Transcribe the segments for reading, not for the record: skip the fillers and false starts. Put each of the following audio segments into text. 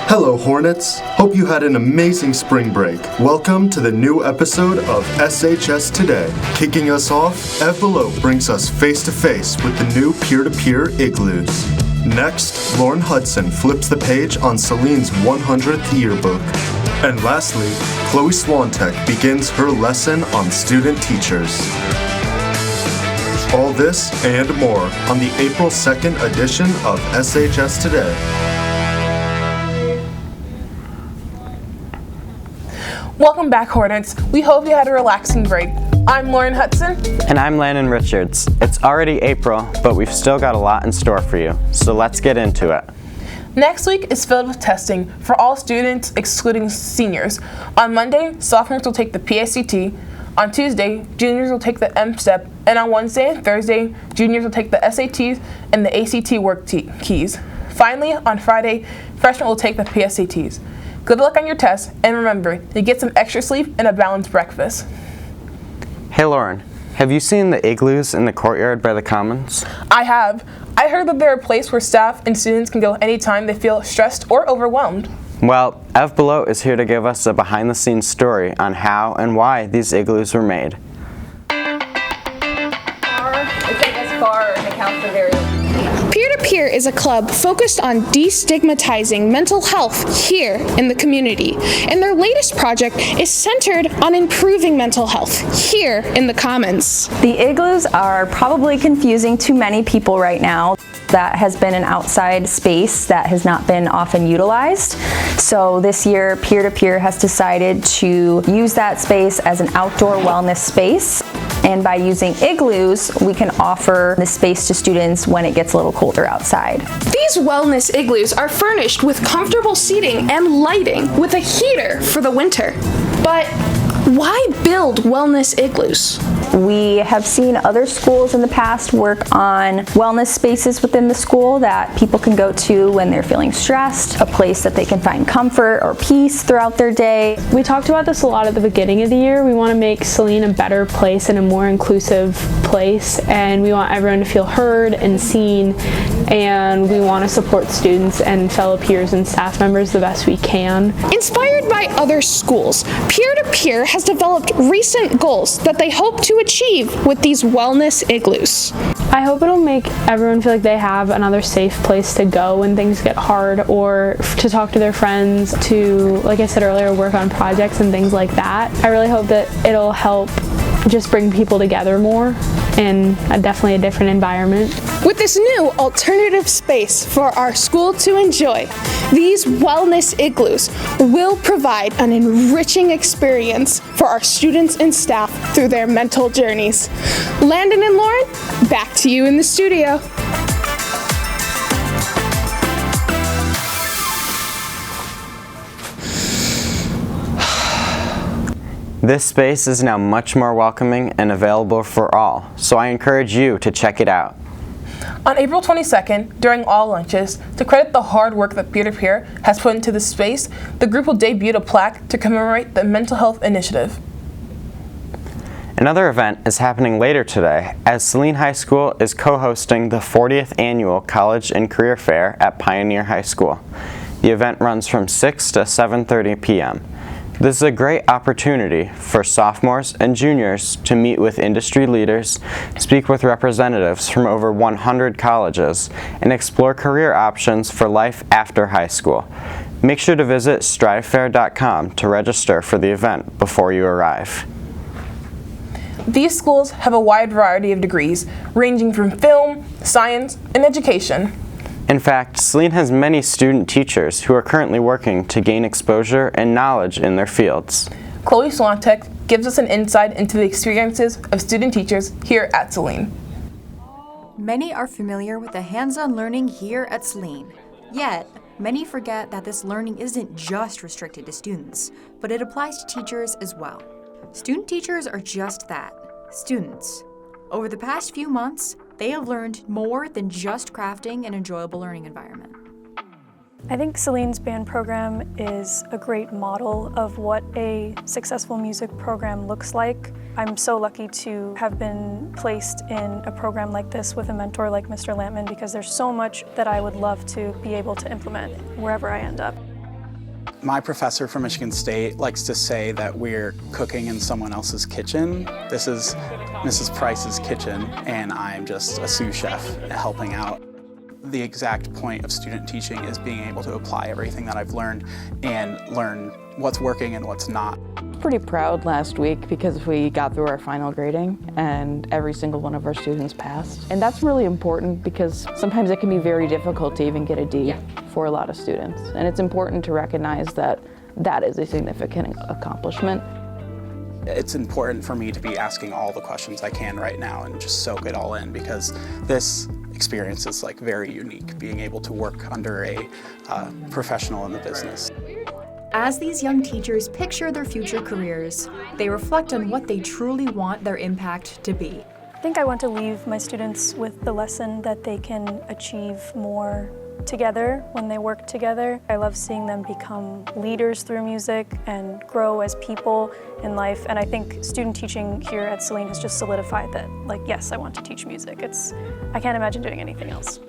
Hello, Hornets. Hope you had an amazing spring break. Welcome to the new episode of SHS Today. Kicking us off, Ev Below brings us face-to-face with the new peer-to-peer igloos. Next, Lauren Hudson flips the page on Celine's 100th yearbook. And lastly, Chloe Swantek begins her lesson on student teachers. All this and more on the April 2nd edition of SHS Today. Welcome back, Hornets. We hope you had a relaxing break. I'm Lauren Hudson. And I'm Landon Richards. It's already April, but we've still got a lot in store for you, so let's get into it. Next week is filled with testing for all students excluding seniors. On Monday, sophomores will take the PSAT. On Tuesday, juniors will take the MSTEP. And on Wednesday and Thursday, juniors will take the SATs and the ACT work keys. Finally, on Friday, freshmen will take the PSATs. Good luck on your tests, and remember, you get some extra sleep and a balanced breakfast. Hey Lauren, have you seen the igloos in the courtyard by the Commons? I have. I heard that they're a place where staff and students can go anytime they feel stressed or overwhelmed. Well, Ev Below is here to give us a behind-the-scenes story on how and why these igloos were made. Peer-to-Peer is a club focused on destigmatizing mental health here in the community, and their latest project is centered on improving mental health here in the Commons. The igloos are probably confusing to many people right now. That has been an outside space that has not been often utilized. So this year, Peer-to-Peer has decided to use that space as an outdoor wellness space. And by using igloos, we can offer the space to students when it gets a little colder outside. These wellness igloos are furnished with comfortable seating and lighting with a heater for the winter. But why build wellness igloos? We have seen other schools in the past work on wellness spaces within the school that people can go to when they're feeling stressed, a place that they can find comfort or peace throughout their day. We talked about this a lot at the beginning of the year. We want to make Celine a better place and a more inclusive place, and we want everyone to feel heard and seen, and we want to support students and fellow peers and staff members the best we can. Inspired by other schools, Peer-to-Peer has developed recent goals that they hope to achieve with these wellness igloos. I hope it'll make everyone feel like they have another safe place to go when things get hard, or to talk to their friends, to, like I said earlier, work on projects and things like that. I really hope that it'll help just bring people together more in definitely a different environment. With this new alternative space for our school to enjoy, these wellness igloos will provide an enriching experience for our students and staff through their mental journeys. Landon and Lauren, back to you in the studio. This space is now much more welcoming and available for all, so I encourage you to check it out. On April 22nd, during all lunches, to credit the hard work that Peer-to-Peer has put into this space, the group will debut a plaque to commemorate the Mental Health Initiative. Another event is happening later today, as Celine High School is co-hosting the 40th Annual College and Career Fair at Pioneer High School. The event runs from 6 to 7:30 p.m. This is a great opportunity for sophomores and juniors to meet with industry leaders, speak with representatives from over 100 colleges, and explore career options for life after high school. Make sure to visit strivefair.com to register for the event before you arrive. These schools have a wide variety of degrees, ranging from film, science, and education. In fact, Celine has many student teachers who are currently working to gain exposure and knowledge in their fields. Chloe Swantek gives us an insight into the experiences of student teachers here at Celine. Many are familiar with the hands-on learning here at Celine. Yet, many forget that this learning isn't just restricted to students, but it applies to teachers as well. Student teachers are just that, students. Over the past few months, they have learned more than just crafting an enjoyable learning environment. I think Celine's band program is a great model of what a successful music program looks like. I'm so lucky to have been placed in a program like this with a mentor like Mr. Lampman, because there's so much that I would love to be able to implement wherever I end up. My professor from Michigan State likes to say that we're cooking in someone else's kitchen. This is Mrs. Price's kitchen, and I'm just a sous chef helping out. The exact point of student teaching is being able to apply everything that I've learned and learn what's working and what's not. Pretty proud last week because we got through our final grading and every single one of our students passed. And that's really important because sometimes it can be very difficult to even get a D for a lot of students. And it's important to recognize that that is a significant accomplishment. It's important for me to be asking all the questions I can right now and just soak it all in, because this experience is like very unique, being able to work under a professional in the business. As these young teachers picture their future careers, they reflect on what they truly want their impact to be. I think I want to leave my students with the lesson that they can achieve more together when they work together. I love seeing them become leaders through music and grow as people in life, and I think student teaching here at Saline has just solidified that, like, yes, I want to teach music. I can't imagine doing anything else.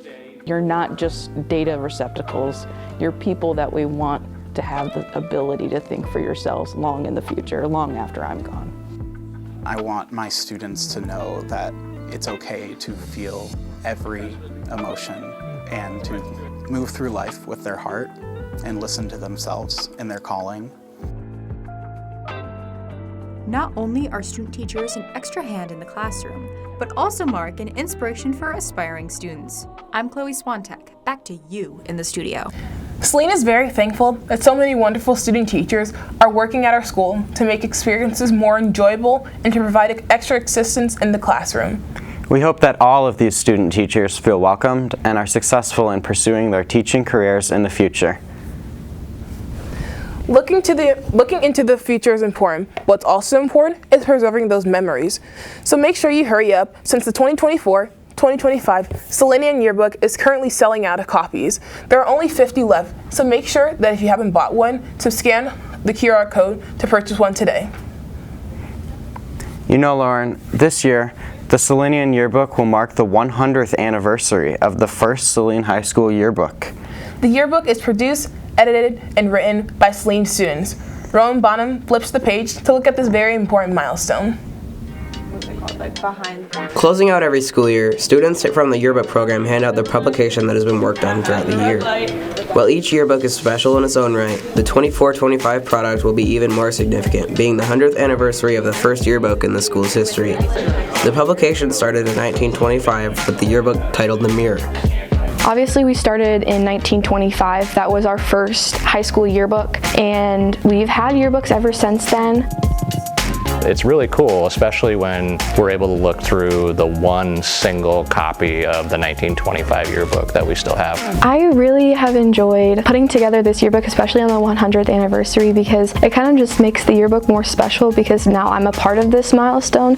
You're not just data receptacles, you're people that we want to have the ability to think for yourselves long in the future, long after I'm gone. I want my students to know that it's okay to feel every emotion and to move through life with their heart and listen to themselves and their calling. Not only are student teachers an extra hand in the classroom, but also mark an inspiration for aspiring students. I'm Chloe Swantek. Back to you in the studio. Saline is very thankful that so many wonderful student teachers are working at our school to make experiences more enjoyable and to provide extra assistance in the classroom. We hope that all of these student teachers feel welcomed and are successful in pursuing their teaching careers in the future. Looking into the future is important. What's also important is preserving those memories. So make sure you hurry up, since the 2024-2025 Salinian Yearbook is currently selling out of copies. There are only 50 left, so make sure that if you haven't bought one, to scan the QR code to purchase one today. You know, Lauren, this year, the Salinian Yearbook will mark the 100th anniversary of the first Saline High School yearbook. The yearbook is produced, edited, and written by Saline students. Rowan Bonham flips the page to look at this very important milestone. Closing out every school year, students from the yearbook program hand out the publication that has been worked on throughout the year. While each yearbook is special in its own right, the 24-25 product will be even more significant, being the 100th anniversary of the first yearbook in the school's history. The publication started in 1925 with the yearbook titled The Mirror. Obviously, we started in 1925. That was our first high school yearbook, and we've had yearbooks ever since then. It's really cool, especially when we're able to look through the one single copy of the 1925 yearbook that we still have. I really have enjoyed putting together this yearbook, especially on the 100th anniversary, because it kind of just makes the yearbook more special because now I'm a part of this milestone.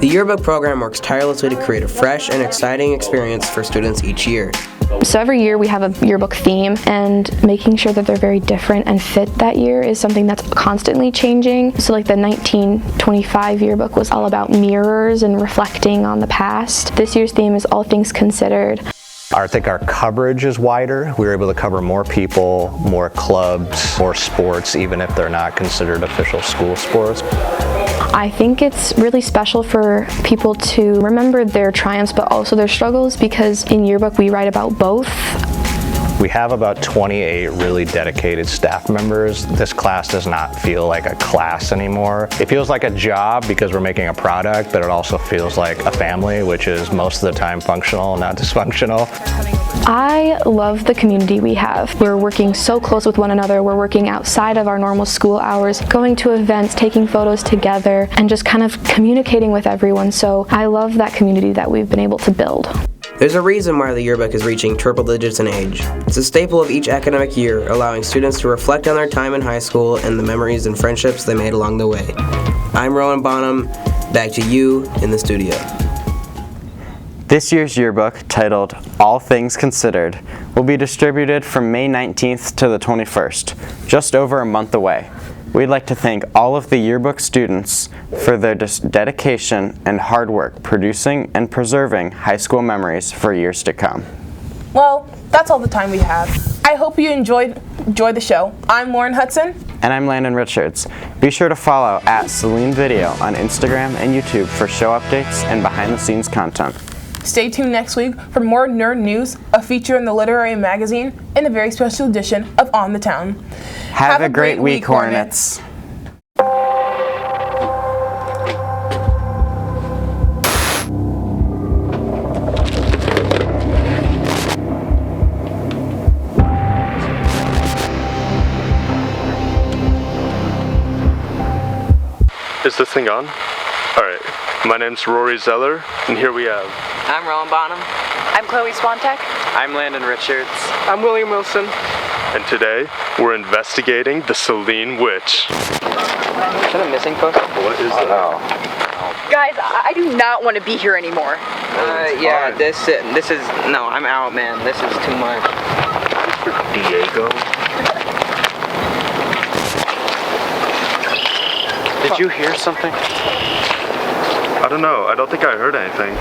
The yearbook program works tirelessly to create a fresh and exciting experience for students each year. So every year we have a yearbook theme, and making sure that they're very different and fit that year is something that's constantly changing. So like the 1925 yearbook was all about mirrors and reflecting on the past. This year's theme is all things considered. I think our coverage is wider. We were able to cover more people, more clubs, more sports, even if they're not considered official school sports. I think it's really special for people to remember their triumphs but also their struggles, because in yearbook we write about both. We have about 28 really dedicated staff members. This class does not feel like a class anymore. It feels like a job because we're making a product, but it also feels like a family, which is most of the time functional, not dysfunctional. I love the community we have. We're working so close with one another. We're working outside of our normal school hours, going to events, taking photos together, and just kind of communicating with everyone. So I love that community that we've been able to build. There's a reason why the yearbook is reaching triple digits in age. It's a staple of each academic year, allowing students to reflect on their time in high school and the memories and friendships they made along the way. I'm Rowan Bonham, back to you in the studio. This year's yearbook, titled All Things Considered, will be distributed from May 19th to the 21st, just over a month away. We'd like to thank all of the yearbook students for their dedication and hard work producing and preserving high school memories for years to come. Well, that's all the time we have. I hope you enjoyed the show. I'm Lauren Hudson. And I'm Landon Richards. Be sure to follow @Celine Video on Instagram and YouTube for show updates and behind-the-scenes content. Stay tuned next week for more nerd news, a feature in the literary magazine, and a very special edition of On the Town. Have a great week, Hornets. Is this thing on? Alright, my name's Rory Zeller, and here we have... I'm Rowan Bonham. I'm Chloe Swantek. I'm Landon Richards. I'm William Wilson. And today, we're investigating the Celine Witch. Is that a missing poster? What is that? Guys, I do not want to be here anymore. Yeah, this is, no, I'm out, man. This is too much. Mr. Diego? Did you hear something? I don't know. I don't think I heard anything.